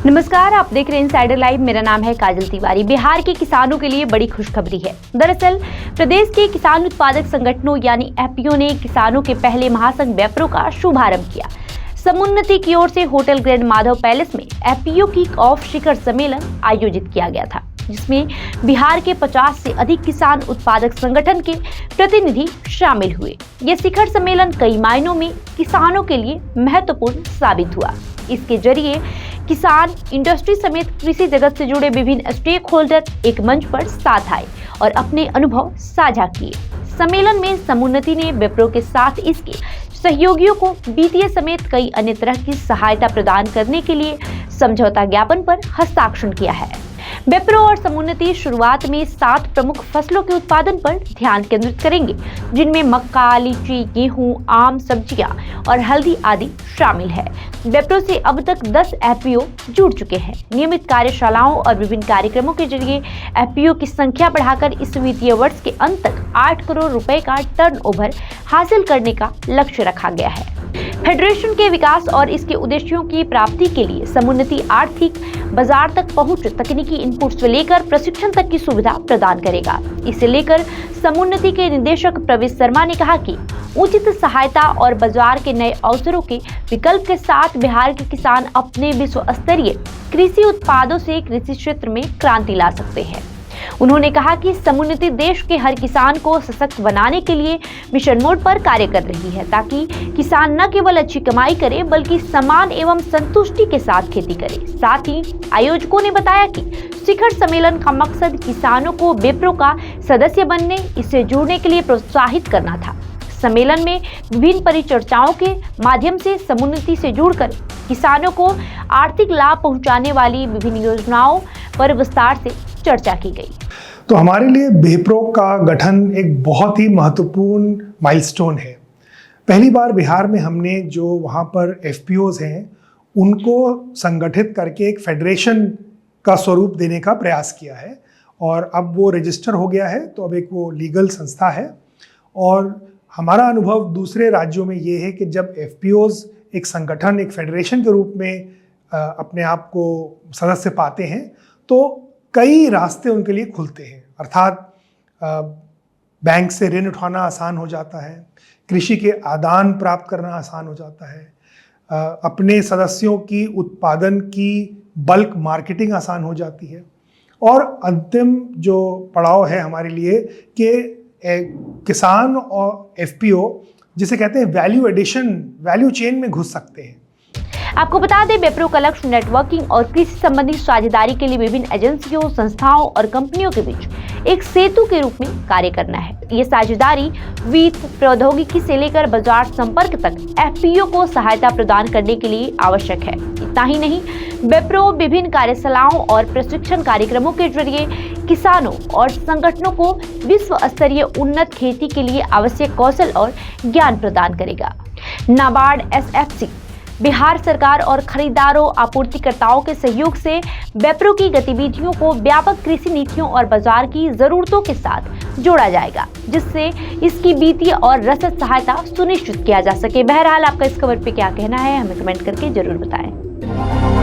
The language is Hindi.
नमस्कार, आप देख रहे हैं इनसाइडर लाइव। मेरा नाम है काजल तिवारी। बिहार के किसानों के लिए बड़ी खुशखबरी है। दरअसल प्रदेश के किसान उत्पादक संगठनों यानी एफपीओ ने किसानों के पहले महासंघ बेप्रो का शुभारंभ किया। समुन्नति की ओर से होटल ग्रैंड माधव पैलेस में एफपीओ की ऑफ शिखर सम्मेलन आयोजित किया गया था, जिसमें बिहार के 50 से अधिक किसान उत्पादक संगठन के प्रतिनिधि शामिल हुए। यह शिखर सम्मेलन कई मायनों में किसानों के लिए महत्वपूर्ण साबित हुआ। इसके जरिए किसान, इंडस्ट्री समेत कृषि जगत से जुड़े विभिन्न स्टेक होल्डर एक मंच पर साथ आए और अपने अनुभव साझा किए। सम्मेलन में समुन्नति ने बेप्रो के साथ इसके सहयोगियों को वित्तीय समेत कई अन्य तरह की सहायता प्रदान करने के लिए समझौता ज्ञापन पर हस्ताक्षर किया है। बेप्रो और समुन्नति शुरुआत में 7 प्रमुख फसलों के उत्पादन पर ध्यान केंद्रित करेंगे, जिनमें मक्का, लीची, गेहूं, आम, सब्जियां और हल्दी आदि शामिल है। बेप्रो से अब तक 10 एफपीओ जुड़ चुके हैं। नियमित कार्यशालाओं और विभिन्न कार्यक्रमों के जरिए एफपीओ की संख्या बढ़ाकर इस वित्तीय वर्ष के अंत तक 8 करोड़ रुपए का टर्नओवर हासिल करने का लक्ष्य रखा गया है। फेडरेशन के विकास और इसके उद्देश्यों की प्राप्ति के लिए समुन्नति आर्थिक बाजार तक पहुंच, तकनीकी इनपुट से लेकर प्रशिक्षण तक की सुविधा प्रदान करेगा। इसे लेकर समुन्नति के निदेशक प्रवेश शर्मा ने कहा कि उचित सहायता और बाजार के नए अवसरों के विकल्प के साथ बिहार के किसान अपने विश्व स्तरीय कृषि उत्पादों से कृषि क्षेत्र में क्रांति ला सकते हैं। उन्होंने कहा कि समुन्नति देश के हर किसान को सशक्त बनाने के लिए मिशन मोड पर कार्य कर रही है, ताकि किसान न केवल अच्छी कमाई करे बल्कि समान एवं संतुष्टि के साथ खेती करे। साथ ही आयोजकों ने बताया कि शिखर सम्मेलन का मकसद किसानों को बेप्रो का सदस्य बनने, इससे जुड़ने के लिए प्रोत्साहित करना था। सम्मेलन में विभिन्न परिचर्चाओं के माध्यम से समुन्नति से जुड़कर किसानों को आर्थिक लाभ पहुंचाने वाली विभिन्न योजनाओं पर विस्तार से चर्चा की गई। तो हमारे लिए बेप्रो का गठन एक बहुत ही महत्वपूर्ण माइलस्टोन है। पहली बार बिहार में हमने जो वहाँ पर एफपीओज हैं उनको संगठित करके एक फेडरेशन का स्वरूप देने का प्रयास किया है, और अब वो रजिस्टर हो गया है, तो अब एक वो लीगल संस्था है। और हमारा अनुभव दूसरे राज्यों में ये है कि जब एफपीओज एक संगठन, एक फेडरेशन के रूप में अपने आप को सदस्य पाते हैं तो कई रास्ते उनके लिए खुलते हैं। अर्थात बैंक से ऋण उठाना आसान हो जाता है, कृषि के आदान प्राप्त करना आसान हो जाता है, अपने सदस्यों की उत्पादन की बल्क मार्केटिंग आसान हो जाती है, और अंतिम जो पड़ाव है हमारे लिए कि किसान और एफपीओ, जिसे कहते हैं वैल्यू एडिशन, वैल्यू चेन में घुस सकते हैं। आपको बता दें, बेप्रो का लक्ष्य नेटवर्किंग और कृषि संबंधी साझेदारी के लिए विभिन्न एजेंसियों, संस्थाओं और कंपनियों के बीच एक सेतु के रूप में कार्य करना है। ये साझेदारी वित्त, प्रौद्योगिकी से लेकर बाजार संपर्क तक एफपीओ को सहायता प्रदान करने के लिए आवश्यक है। इतना ही नहीं, बेप्रो विभिन्न कार्यशालाओं और प्रशिक्षण कार्यक्रमों के जरिए किसानों और संगठनों को विश्व स्तरीय उन्नत खेती के लिए आवश्यक कौशल और ज्ञान प्रदान करेगा। नाबार्ड, एसएफसी, बिहार सरकार और खरीदारों, आपूर्तिकर्ताओं के सहयोग से बेप्रो की गतिविधियों को व्यापक कृषि नीतियों और बाजार की जरूरतों के साथ जोड़ा जाएगा, जिससे इसकी वित्तीय और रसद सहायता सुनिश्चित किया जा सके। बहरहाल आपका इस खबर पे क्या कहना है, हमें कमेंट करके जरूर बताएं।